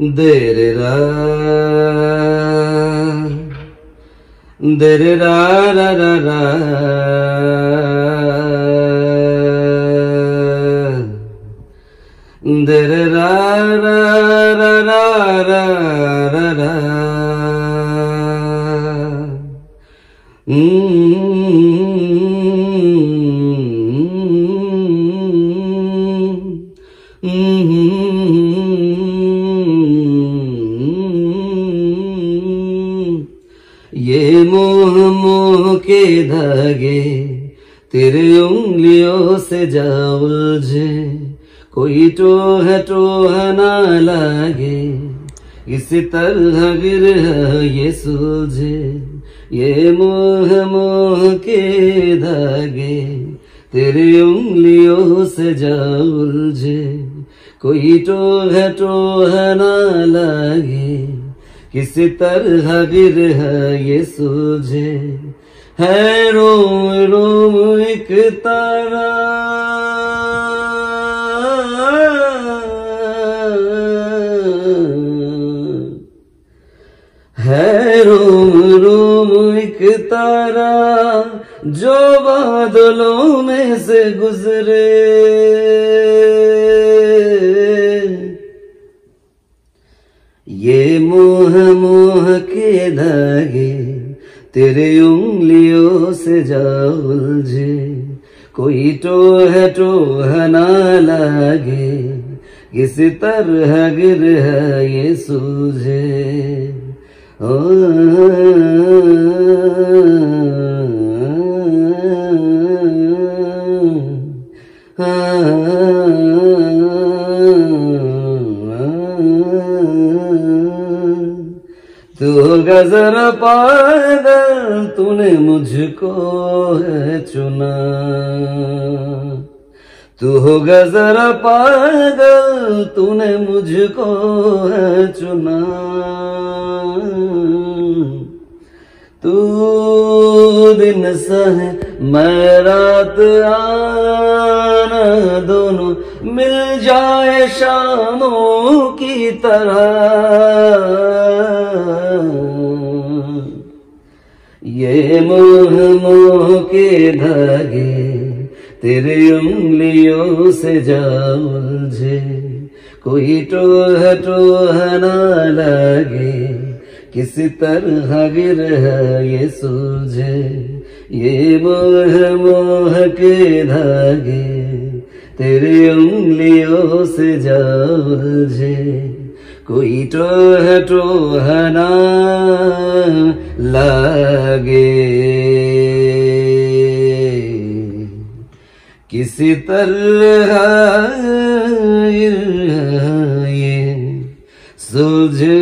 देरे रा देरे रा रा रा रा देरे रा रा रा रा रा रा रा ये मोह मोह के धागे तेरे उंगलियों से जा उलझे, कोई टोह ना लागे, इसी तरह गिर ये सुलझे। ये मोह मोह के धागे तेरे उंगलियों से जा उलझे, कोई टोह ना लागे, किसी तरह गिर ये सूझे। है रोम रोम एक तारा, है रोम रोम एक तारा, जो बादलों में से गुजरे। ये मोह मोह के धागे तेरे उंगलियों से जा उलझे, कोई टोह ना लागे, किसी तरह गिर ये सूझे। तू होगा जरा पागल, तूने मुझको है चुना। तू होगा जरा पागल, तूने मुझको है चुना। तू दिन सा है मैं रात आना, दोनों मिल जाए शामों की तरह। ये मोह मोह के धागे तेरे उंगलियों से जा उलझे, कोई टोह ना लागे, किसी तरह गिर ये सूझे। ये मोह मोह के धागे तेरे उंगलियों से जा उलझे, कोई टोह ना लागे, किसी तरह ये सूझे।